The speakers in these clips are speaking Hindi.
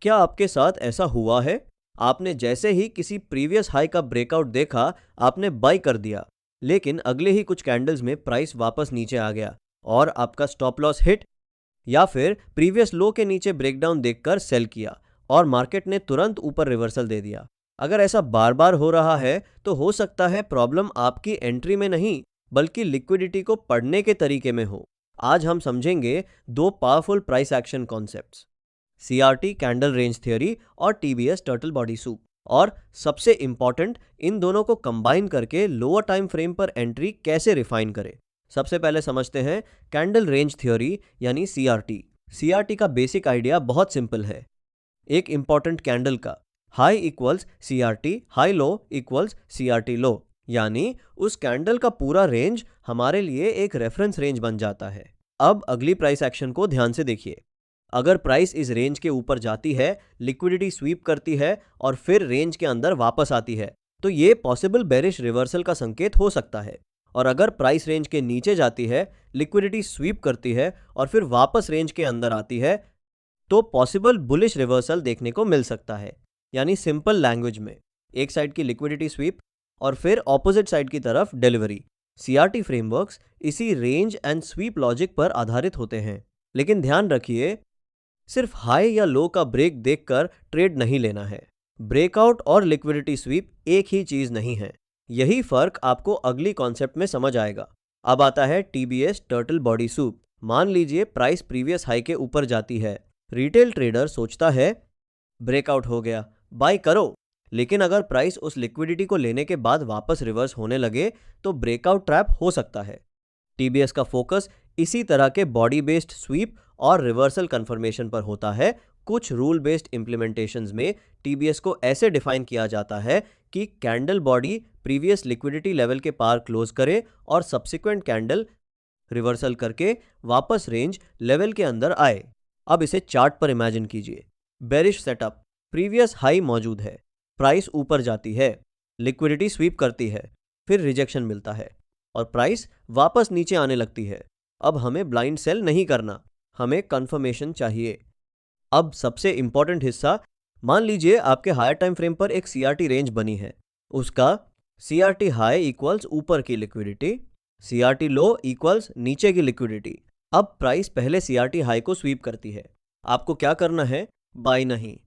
क्या आपके साथ ऐसा हुआ है? आपने जैसे ही किसी प्रीवियस हाई का ब्रेकआउट देखा, आपने बाय कर दिया, लेकिन अगले ही कुछ कैंडल्स में प्राइस वापस नीचे आ गया और आपका स्टॉप लॉस हिट, या फिर प्रीवियस लो के नीचे ब्रेकडाउन देखकर सेल किया और मार्केट ने तुरंत ऊपर रिवर्सल दे दिया। अगर ऐसा बार बार हो रहा है तो हो सकता है प्रॉब्लम आपकी एंट्री में नहीं बल्कि लिक्विडिटी को पढ़ने के तरीके में हो। आज हम समझेंगे दो powerful price action concepts, CRT candle range theory और टीबीएस टर्टल बॉडी सूप, और सबसे इंपॉर्टेंट, इन दोनों को कंबाइन करके लोअर टाइम फ्रेम पर एंट्री कैसे रिफाइन करें। सबसे पहले समझते हैं कैंडल रेंज थ्योरी यानी सीआरटी। सीआरटी का बेसिक आइडिया बहुत सिंपल है। एक इंपॉर्टेंट कैंडल का high equals CRT high low equals CRT low, यानी उस कैंडल का पूरा रेंज हमारे लिए एक रेफरेंस रेंज बन जाता है। अब अगली प्राइस एक्शन को ध्यान से देखिए। अगर प्राइस इस रेंज के ऊपर जाती है, लिक्विडिटी स्वीप करती है और फिर रेंज के अंदर वापस आती है, तो ये पॉसिबल बेरिश रिवर्सल का संकेत हो सकता है। और अगर प्राइस रेंज के नीचे जाती है, लिक्विडिटी स्वीप करती है और फिर वापस रेंज के अंदर आती है, तो पॉसिबल बुलिश रिवर्सल देखने को मिल सकता है। यानी सिंपल लैंग्वेज में, एक साइड की लिक्विडिटी स्वीप और फिर ऑपोजिट साइड की तरफ डिलीवरी। सीआरटी फ्रेमवर्क्स इसी रेंज एंड स्वीप लॉजिक पर आधारित होते हैं। लेकिन ध्यान रखिए, सिर्फ हाई या लो का ब्रेक देखकर ट्रेड नहीं लेना है। ब्रेकआउट और लिक्विडिटी स्वीप एक ही चीज नहीं है। यही फर्क आपको अगली कॉन्सेप्ट में समझ आएगा। अब आता है टीबीएस टर्टल बॉडी सूप। मान लीजिए प्राइस प्रीवियस हाई के ऊपर जाती है। रिटेल ट्रेडर सोचता है ब्रेकआउट हो गया, बाय करो। लेकिन अगर प्राइस उस लिक्विडिटी को लेने के बाद वापस रिवर्स होने लगे तो ब्रेकआउट ट्रैप हो सकता है। टीबीएस का फोकस इसी तरह के बॉडी बेस्ड स्वीप और रिवर्सल कंफर्मेशन पर होता है। कुछ रूल बेस्ड इंप्लीमेंटेशंस में टीबीएस को ऐसे डिफाइन किया जाता है कि candle body previous liquidity level के पार क्लोज करे और सब्सिक्वेंट कैंडल रिवर्सल करके वापस रेंज लेवल के अंदर आए। अब इसे चार्ट पर इमेजिन कीजिए। बेरिश सेटअप, प्रीवियस हाई मौजूद है, प्राइस ऊपर जाती है, लिक्विडिटी स्वीप करती है, फिर रिजेक्शन मिलता है और प्राइस वापस नीचे आने लगती है। अब हमें ब्लाइंड सेल नहीं करना, हमें कंफर्मेशन चाहिए। अब सबसे इंपॉर्टेंट हिस्सा, मान लीजिए आपके हायर टाइम फ्रेम पर एक सीआरटी रेंज बनी है। उसका सीआरटी हाई इक्वल्स ऊपर की लिक्विडिटी, सीआरटी लो इक्वल्स नीचे की लिक्विडिटी। अब प्राइस पहले सीआरटी हाई को स्वीप करती है। आपको क्या करना है? बाय नहीं,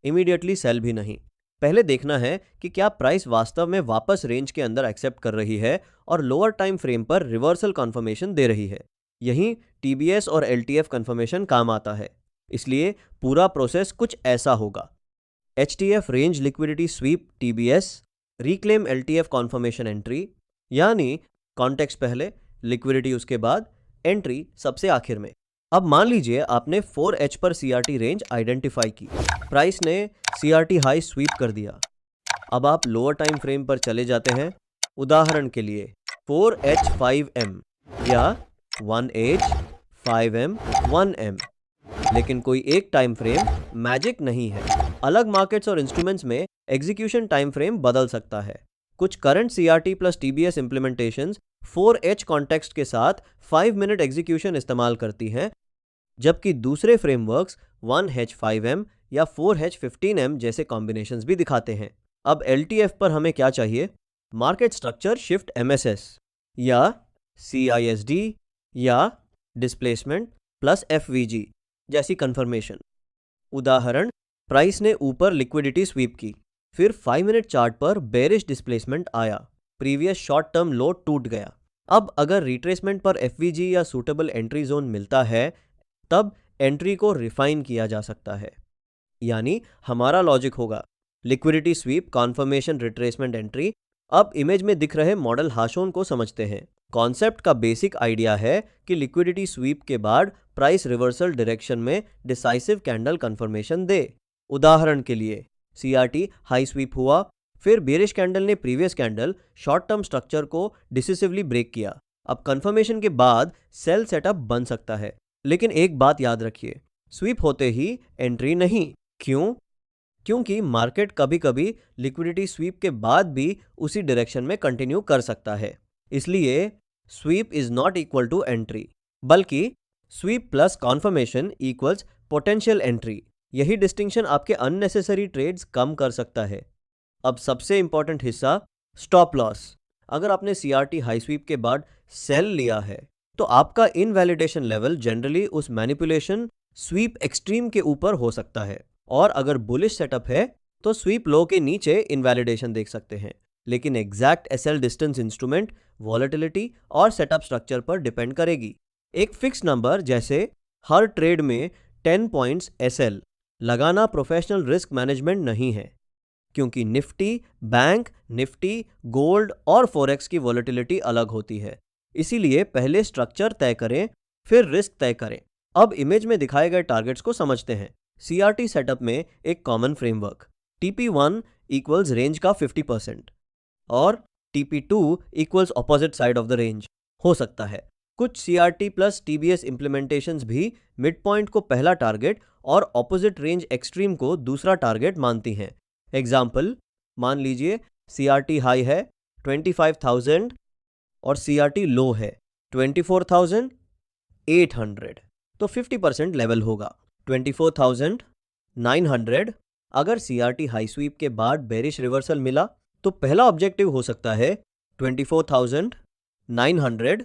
इमीडिएटली सेल भी नहीं। पहले देखना है कि क्या प्राइस वास्तव में वापस रेंज के अंदर एक्सेप्ट कर रही है और लोअर टाइम फ्रेम पर रिवर्सल कंफर्मेशन दे रही है। यहीं टीबीएस और एलटीएफ कंफर्मेशन काम आता है। इसलिए पूरा प्रोसेस कुछ ऐसा होगा: HTF range liquidity sweep TBS, reclaim LTF confirmation entry, यानी कॉन्टेक्स्ट पहले, लिक्विडिटी उसके बाद, एंट्री सबसे आखिर में। अब मान लीजिए आपने 4H पर सीआरटी रेंज आइडेंटिफाई की, प्राइस ने सीआरटी हाई स्वीप कर दिया। अब आप लोअर टाइम फ्रेम पर चले जाते हैं। उदाहरण के लिए 4H5M या 1H 5M 1M। लेकिन कोई एक टाइम फ्रेम मैजिक नहीं है। अलग मार्केट्स और इंस्ट्रूमेंट्स में एग्जीक्यूशन टाइम फ्रेम बदल सकता है। कुछ current CRT plus TBS implementations 4H context के साथ 5 मिनट एग्जीक्यूशन इस्तेमाल करती हैं, जबकि दूसरे फ्रेमवर्क्स 1H5M या 4H15M जैसे कॉम्बिनेशंस भी दिखाते हैं। अब LTF पर हमें क्या चाहिए? मार्केट स्ट्रक्चर शिफ्ट MSS या CISD या डिस्प्लेसमेंट प्लस FVG जैसी कंफर्मेशन। उदाहरण, प्राइस ने ऊपर लिक्विडिटी स्वीप की, फिर 5 मिनट चार्ट पर बेरिश डिस्प्लेसमेंट आया, प्रीवियस शॉर्ट टर्म लो टूट गया। अब अगर रिट्रेसमेंट पर FVG या सूटेबल एंट्री जोन मिलता है, तब एंट्री को रिफाइन किया जा सकता है। यानी हमारा लॉजिक होगा liquidity SVEEP, conformation, retracement, entry. अब इमेज में दिख रहे मॉडल हाशोन को समझते हैं। कॉन्सेप्ट का बेसिक आइडिया है कि लिक्विडिटी स्वीप के बाद प्राइस रिवर्सल डायरेक्शन में डिसाइसिव कैंडल कंफर्मेशन दे। उदाहरण के लिए सीआरटी हाई स्वीप हुआ, फिर बेरिश कैंडल ने previous candle short term structure को डिसिसिवली ब्रेक किया। अब कंफर्मेशन के बाद सेल सेटअप बन सकता है। लेकिन एक बात याद रखिए, स्वीप होते ही एंट्री नहीं। क्यों? क्योंकि मार्केट कभी कभी लिक्विडिटी स्वीप के बाद भी उसी डायरेक्शन में कंटिन्यू कर सकता है। इसलिए sweep is not equal to entry, बल्कि sweep plus confirmation equals potential entry. यही डिस्टिंक्शन आपके अननेसेसरी ट्रेड्स कम कर सकता है। अब सबसे इंपॉर्टेंट हिस्सा, स्टॉप लॉस। अगर आपने सीआरटी हाई स्वीप के बाद सेल लिया है तो आपका इनवैलिडेशन लेवल जनरली उस मैनिपुलेशन स्वीप एक्सट्रीम के ऊपर हो सकता है, और अगर बुलिश सेटअप है तो स्वीप लो के नीचे इनवैलिडेशन देख सकते हैं। लेकिन exact SL distance instrument, volatility और सेटअप स्ट्रक्चर पर डिपेंड करेगी। एक फिक्स नंबर जैसे हर ट्रेड में 10 पॉइंट्स एसएल लगाना प्रोफेशनल रिस्क मैनेजमेंट नहीं है, क्योंकि निफ्टी, बैंक निफ्टी, गोल्ड और फॉरेक्स की वॉलेटिलिटी अलग होती है। इसीलिए पहले स्ट्रक्चर तय करें, फिर रिस्क तय करें। अब इमेज में दिखाए गए टारगेट्स को समझते हैं। सीआरटी सेटअप में एक common framework, TP1 equals range का 50% और TP2 equals opposite side of the range हो सकता है। कुछ CRT प्लस TBS इम्प्लीमेंटेशंस भी मिड पॉइंट को पहला टारगेट और ऑपोजिट रेंज एक्सट्रीम को दूसरा टारगेट मानती हैं। एग्जाम्पल, मान लीजिए CRT हाई है 25,000 और CRT लो है 24,800, तो 50% लेवल होगा। 24,900 अगर CRT हाई स्वीप के बाद बेरिश रिवर्सल मिला तो पहला ऑब्जेक्टिव हो सकता है 24,900,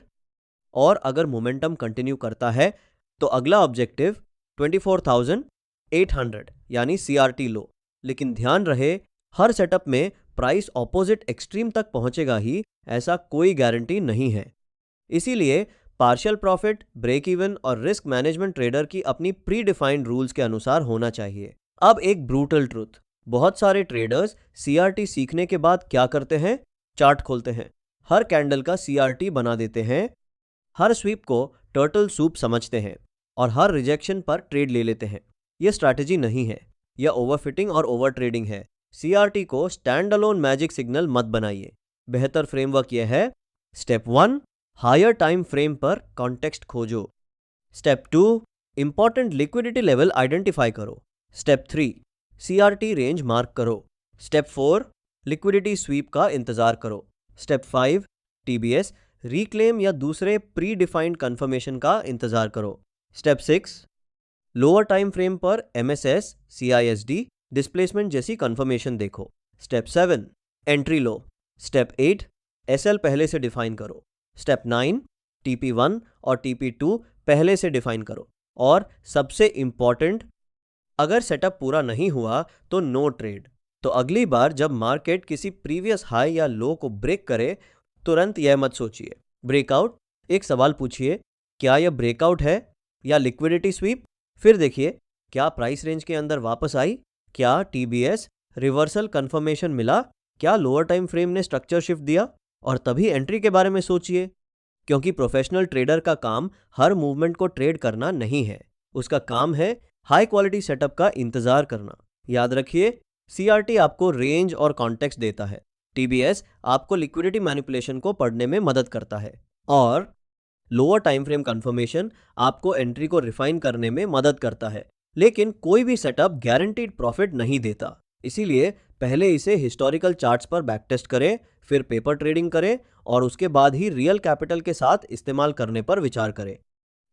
और अगर मोमेंटम कंटिन्यू करता है तो अगला ऑब्जेक्टिव 24,800 यानी CRT लो। लेकिन ध्यान रहे, हर सेटअप में प्राइस ऑपोजिट एक्सट्रीम तक पहुंचेगा ही, ऐसा कोई गारंटी नहीं है। इसीलिए पार्शियल प्रॉफिट, ब्रेक इवन और रिस्क मैनेजमेंट ट्रेडर की अपनी प्री डिफाइंड रूल्स के अनुसार होना चाहिए। अब एक ब्रूटल ट्रुथ, बहुत सारे ट्रेडर्स CRT सीखने के बाद क्या करते हैं, चार्ट खोलते हैं, हर कैंडल का CRT बना देते हैं, हर स्वीप को टर्टल सूप समझते हैं और हर रिजेक्शन पर ट्रेड ले लेते हैं। यह स्ट्रैटेजी नहीं है, यह ओवरफिटिंग और ओवर ट्रेडिंग है। CRT को स्टैंड अलोन मैजिक सिग्नल मत बनाइए। बेहतर फ्रेमवर्क यह है, स्टेप 1 हायर टाइम फ्रेम पर कॉन्टेक्स्ट खोजो। Step 2 important liquidity level identify करो। स्टेप 3 CRT रेंज मार्क करो। स्टेप 4 लिक्विडिटी स्वीप का इंतजार करो। स्टेप 5 TBS रिक्लेम या दूसरे प्री डिफाइंड कंफर्मेशन का इंतजार करो। स्टेप 6 लोअर टाइम फ्रेम पर MSS, CISD डिस्प्लेसमेंट जैसी कंफर्मेशन देखो। स्टेप 7 एंट्री लो। स्टेप 8 SL पहले से डिफाइन करो। स्टेप 9 TP1 और TP2 पहले से डिफाइन करो। और सबसे इंपॉर्टेंट, अगर सेटअप पूरा नहीं हुआ तो नो ट्रेड। तो अगली बार जब मार्केट किसी प्रीवियस हाई या लो को ब्रेक करे, तुरंत यह मत सोचिए ब्रेकआउट। एक सवाल पूछिए, क्या यह ब्रेकआउट है या लिक्विडिटी स्वीप? फिर देखिए, क्या प्राइस रेंज के अंदर वापस आई, क्या TBS रिवर्सल कंफर्मेशन मिला, क्या लोअर टाइम फ्रेम ने स्ट्रक्चर शिफ्ट दिया, और तभी एंट्री के बारे में सोचिए। क्योंकि प्रोफेशनल ट्रेडर का काम हर मूवमेंट को ट्रेड करना नहीं है, उसका काम है हाई क्वालिटी सेटअप का इंतजार करना। याद रखिए, CRT आपको रेंज और कॉन्टेक्स्ट देता है, TBS आपको लिक्विडिटी मैनिपुलेशन को पढ़ने में मदद करता है, और लोअर टाइम फ्रेम कंफर्मेशन आपको एंट्री को रिफाइन करने में मदद करता है। लेकिन कोई भी सेटअप गारंटीड प्रॉफिट नहीं देता, इसीलिए पहले इसे हिस्टोरिकल चार्ट्स पर बैक टेस्ट करें, फिर पेपर ट्रेडिंग करें और उसके बाद ही रियल कैपिटल के साथ इस्तेमाल करने पर विचार करें।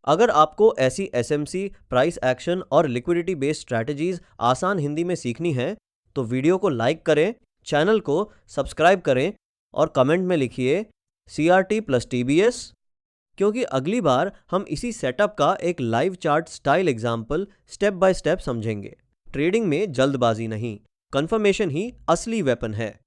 अगर आपको ऐसी SMC, प्राइस एक्शन और लिक्विडिटी बेस्ड स्ट्रैटेजीज आसान हिंदी में सीखनी है तो वीडियो को लाइक करें, चैनल को सब्सक्राइब करें और कमेंट में लिखिए CRT प्लस TBS, क्योंकि अगली बार हम इसी सेटअप का एक live chart style example step by step समझेंगे। ट्रेडिंग में जल्दबाजी नहीं, कंफर्मेशन ही असली वेपन है।